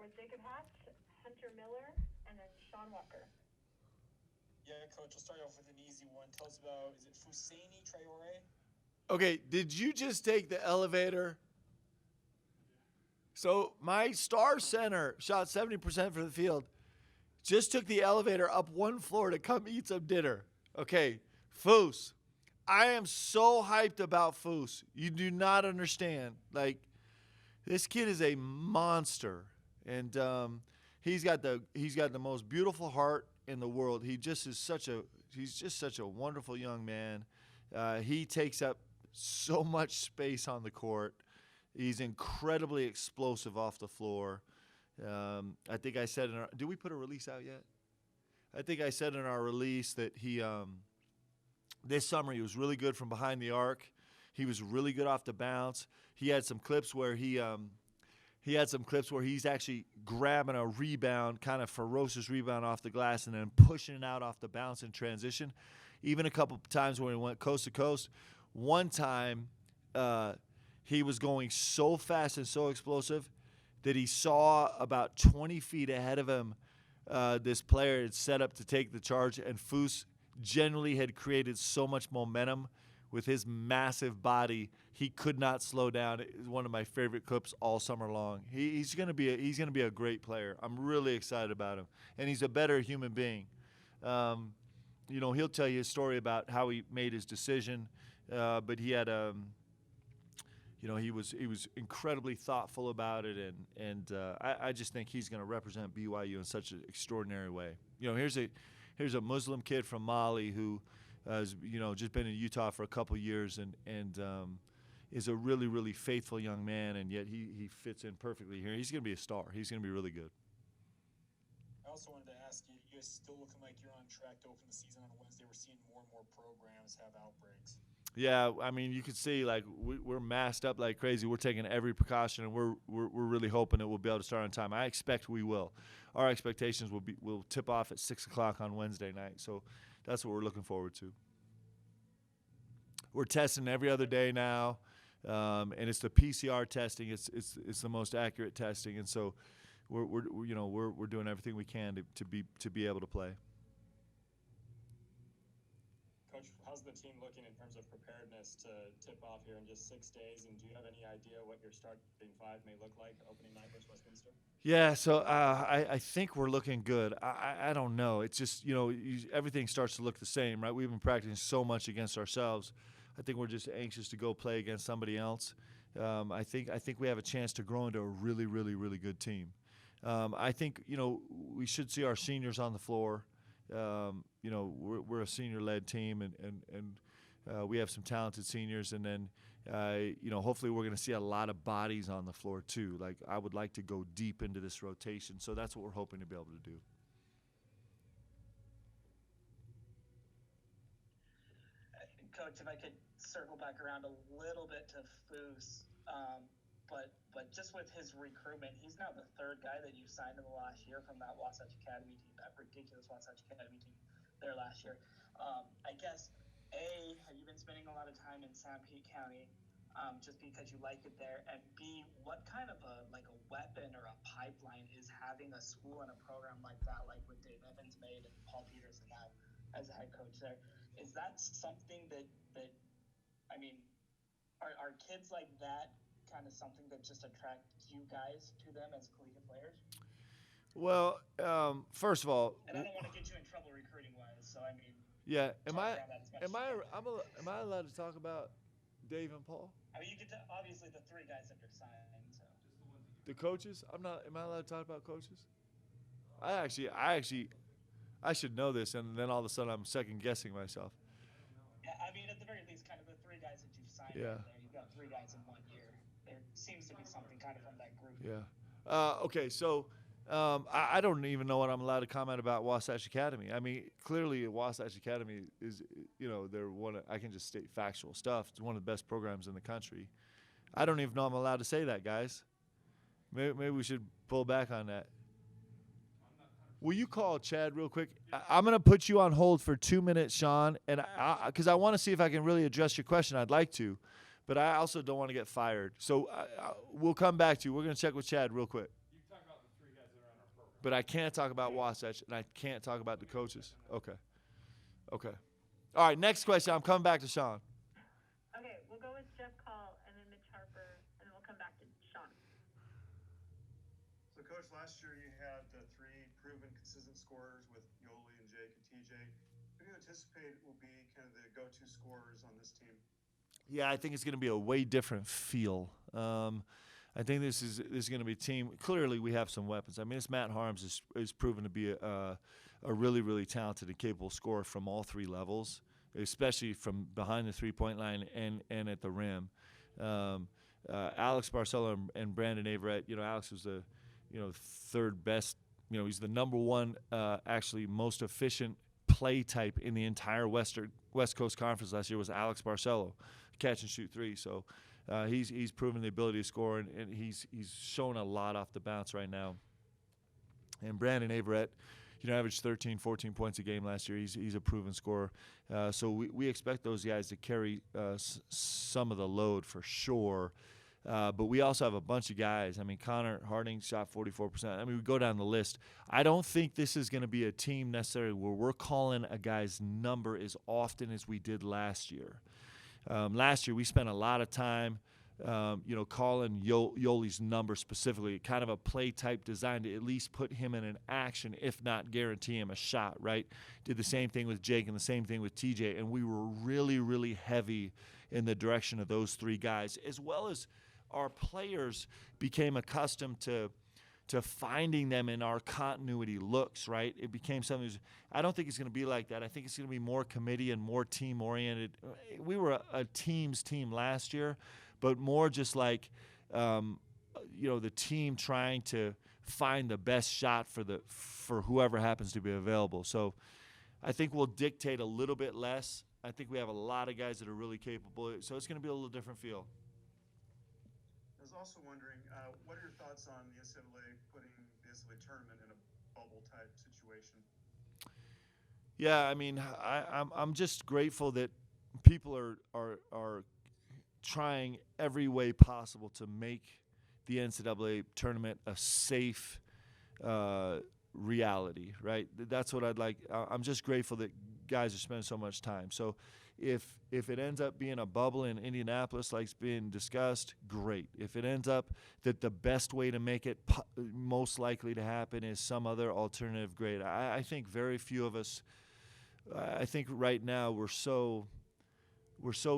with Jacob Hatch, Hunter Miller, and then Sean Walker. Yeah, Coach, we'll start off with an easy one. Tell us about, is it Fousseyni Traore? Okay, did you just take the elevator? So my star center shot 70% for the field. Just took the elevator up one floor to come eat some dinner. Okay, Foose. I am so hyped about Foose. You do not understand. Like, this kid is a monster, and he's got the most beautiful heart in the world. He's just such a wonderful young man. He takes up so much space on the court. He's incredibly explosive off the floor. I think I said did we put a release out yet? I think I said in our release that he this summer he was really good from behind the arc. He was really good off the bounce. He had some clips where he's actually grabbing a rebound, kind of ferocious rebound off the glass, and then pushing it out off the bounce in transition. Even a couple times when he went coast to coast. One time, he was going so fast and so explosive that he saw about 20 feet ahead of him this player had set up to take the charge, and Foose generally had created so much momentum with his massive body, he could not slow down. It was one of my favorite clips all summer long. He's gonna be a great player. I'm really excited about him, and he's a better human being. He'll tell you a story about how he made his decision, but he had he was incredibly thoughtful about it, and I just think he's going to represent BYU in such an extraordinary way. Here's a Muslim kid from Mali who has just been in Utah for a couple years and is a really, really faithful young man, and yet he fits in perfectly here. He's going to be a star. He's going to be really good. I also wanted to ask you, you guys still looking like you're on track to open the season on Wednesday. We're seeing more and more programs have outbreaks. Yeah, I mean, you can see like we're masked up like crazy. We're taking every precaution, and we're really hoping that we'll be able to start on time. I expect we will. Our expectations will tip off at 6:00 on Wednesday night. So that's what we're looking forward to. We're testing every other day now, and it's the PCR testing. It's the most accurate testing, and so we're doing everything we can to be able to play. Coach, how's the team looking in terms of preparedness to tip off here in just 6 days? And do you have any idea what your starting five may look like opening night versus Westminster? Yeah, so I think we're looking good. I don't know. It's just, everything starts to look the same, right? We've been practicing so much against ourselves. I think we're just anxious to go play against somebody else. I think we have a chance to grow into a really, really, really good team. I think, we should see our seniors on the floor. We're a senior-led team, and we have some talented seniors, and then hopefully we're going to see a lot of bodies on the floor too. Like, I would like to go deep into this rotation, so that's what we're hoping to be able to do. Coach, if I could circle back around a little bit to Foose, but just with his recruitment, he's now the third guy that you signed in the last year from that Wasatch Academy team, that ridiculous Wasatch Academy team there last year. I guess, A, have you been spending a lot of time in San Pete County just because you like it there? And B, what kind of a weapon or a pipeline is having a school and a program like that, like with Dave Evans made and Paul Peterson now as a head coach there? Is that something that I mean, are kids like that kind of something that just attracts you guys to them as collegiate players? Well, first of all, and I don't want to get you in trouble recruiting wise, so I mean. Yeah, am I allowed to talk about Dave and Paul? I mean, you get to obviously the three guys that you're signing. So. The coaches? Am I allowed to talk about coaches? I should know this, and then all of a sudden I'm second guessing myself. Yeah, I mean, at the very least, kind of the three guys that you've signed. Yeah. There, you've got three guys in 1 year. There seems to be something kind of from that group. Yeah. Okay, so I don't even know what I'm allowed to comment about Wasatch Academy. I mean, clearly Wasatch Academy is, they're I can just state factual stuff. It's one of the best programs in the country. I don't even know I'm allowed to say that, guys. Maybe we should pull back on that. Will you call Chad real quick? I'm going to put you on hold for 2 minutes, Sean, and because I want to see if I can really address your question. I'd like to, but I also don't want to get fired. So we'll come back to you. We're going to check with Chad real quick. You talk about the three But I can't talk about Wasatch, and I can't talk about the coaches. Okay. All right, next question. I'm coming back to Sean. Okay, we'll go with Jeff Call and then Mitch Harper, and then we'll come back to Sean. So, Coach, last year you had three proven consistent scorers with Yoli and Jake and TJ. Who do you anticipate will be kind of the go-to scorers on this team? Yeah, I think it's going to be a way different feel. I think this is going to be a team. Clearly, we have some weapons. I mean, this Matt Harms is proven to be a really, really talented and capable scorer from all three levels, especially from behind the three-point line and at the rim. Alex Barcelo and Brandon Averett. Alex was the third best. He's the number one, actually most efficient play type in the entire West Coast Conference last year was Alex Barcelo, catch and shoot three. So he's proven the ability to score, and he's shown a lot off the bounce right now. And Brandon Averett, averaged 13, 14 points a game last year. He's a proven scorer. So we expect those guys to carry some of the load for sure. But we also have a bunch of guys. I mean, Connor Harding shot 44%. I mean, we go down the list. I don't think this is going to be a team necessarily where we're calling a guy's number as often as we did last year. Last year, we spent a lot of time, calling Yoli's number specifically, kind of a play type designed to at least put him in an action, if not guarantee him a shot, right? Did the same thing with Jake and the same thing with TJ, and we were really, really heavy in the direction of those three guys, as well as our players became accustomed to finding them in our continuity looks, right? It became something. I don't think it's going to be like that. I think it's going to be more committee and more team-oriented. We were a team's team last year, but more just like, the team trying to find the best shot for whoever happens to be available. So I think we'll dictate a little bit less. I think we have a lot of guys that are really capable. So it's going to be a little different feel. I was also wondering, what are your thoughts on the NCAA putting the NCAA tournament in a bubble-type situation? Yeah, I mean, I'm just grateful that people are trying every way possible to make the NCAA tournament a safe reality, right? That's what I'd like. I'm just grateful that guys are spending so much time. So if it ends up being a bubble in Indianapolis like's being discussed, great. If it ends up that the best way to make it most likely to happen is some other alternative, great. I think very few of us, I think right now we're so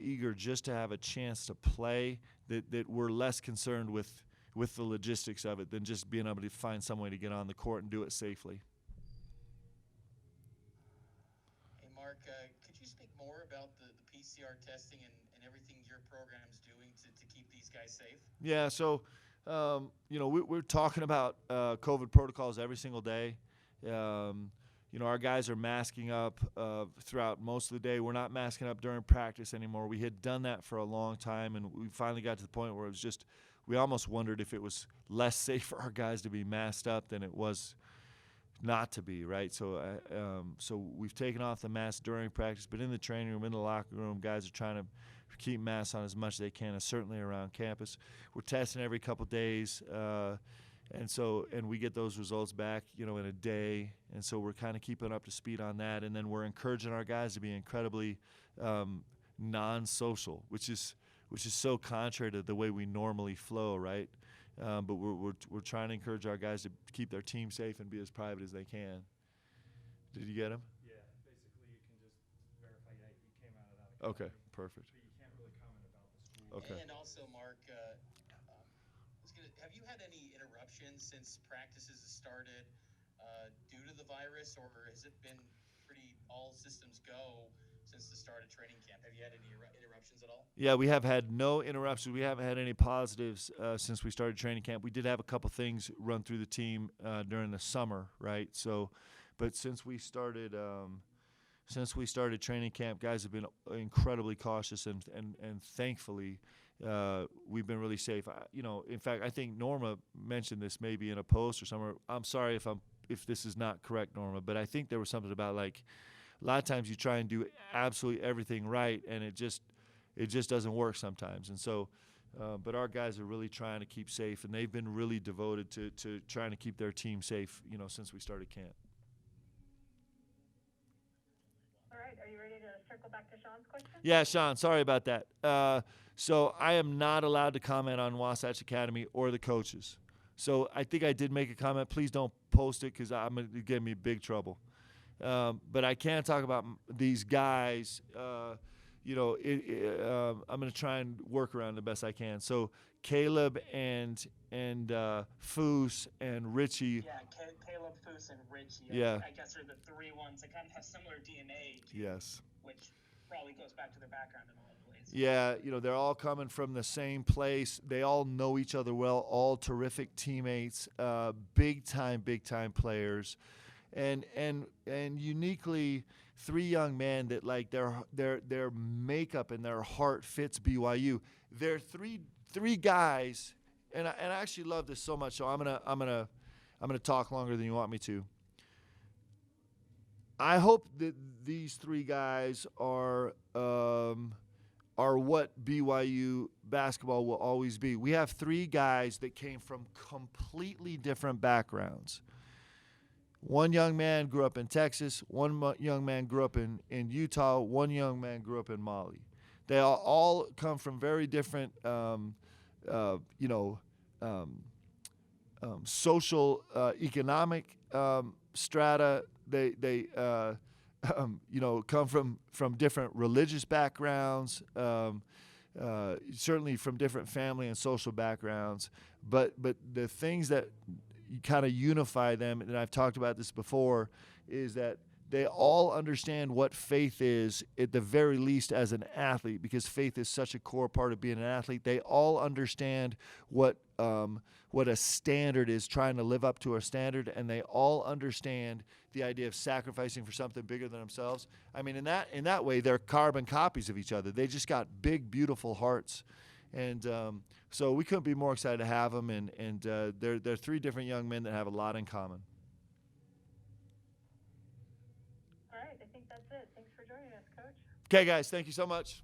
eager just to have a chance to play that we're less concerned with the logistics of it than just being able to find some way to get on the court and do it safely. Hey, Mark, could you speak more about the PCR testing and everything your program's doing to keep these guys safe? Yeah, so, we're talking about COVID protocols every single day. Our guys are masking up throughout most of the day. We're not masking up during practice anymore. We had done that for a long time, and we finally got to the point where it was just we almost wondered if it was less safe for our guys to be masked up than it was not to be, right? So we've taken off the mask during practice, but in the training room, in the locker room, guys are trying to keep masks on as much as they can, certainly around campus. We're testing every couple days, and we get those results back, in a day, and so we're kind of keeping up to speed on that, and then we're encouraging our guys to be incredibly non-social, which is so contrary to the way we normally flow, right? But we're trying to encourage our guys to keep their team safe and be as private as they can. Did you get him? Yeah, basically you can just verify that you came out of that. Okay, perfect. But you can't really comment about the school. Okay. And also, Mark, have you had any interruptions since practices have started due to the virus, or has it been pretty all systems go since the start of training camp? Have you had any interruptions at all? Yeah, we have had no interruptions. We haven't had any positives since we started training camp. We did have a couple things run through the team during the summer, right? So, but since we started training camp, guys have been incredibly cautious, and thankfully we've been really safe. In fact, I think Norma mentioned this maybe in a post or somewhere. I'm sorry if this is not correct, Norma, but I think there was something about like a lot of times you try and do absolutely everything right, and it just doesn't work sometimes. And so But our guys are really trying to keep safe, and they've been really devoted to trying to keep their team safe, since we started camp. All right, are you ready to circle back to Sean's question? Yeah, Sean, sorry about that. So I am not allowed to comment on Wasatch Academy or the coaches. So I think I did make a comment. Please don't post it because I'm going to get me big trouble. But I can talk about these guys. I'm going to try and work around the best I can. So Caleb and Foose and Richie. Yeah, Caleb, Foose, and Richie. Yeah. I guess are the three ones that kind of have similar DNA. Yes. Which probably goes back to their background in a lot of ways. Yeah, they're all coming from the same place. They all know each other well. All terrific teammates. Big time players. And uniquely, three young men that like their makeup and their heart fits BYU. They're three guys, and I actually love this so much. So I'm gonna talk longer than you want me to. I hope that these three guys are what BYU basketball will always be. We have three guys that came from completely different backgrounds. One young man grew up in Texas. One young man grew up in Utah. One young man grew up in Mali. They all come from very different, social, economic strata. They come from different religious backgrounds. Certainly from different family and social backgrounds. But the things that kind of unify them, and I've talked about this before, is that they all understand what faith is, at the very least as an athlete, because faith is such a core part of being an athlete. They all understand what a standard is, trying to live up to a standard, and they all understand the idea of sacrificing for something bigger than themselves. I mean, in that way, they're carbon copies of each other. They just got big, beautiful hearts. And so we couldn't be more excited to have them, and they're three different young men that have a lot in common. All right, I think that's it. Thanks for joining us, Coach. Okay, guys, thank you so much.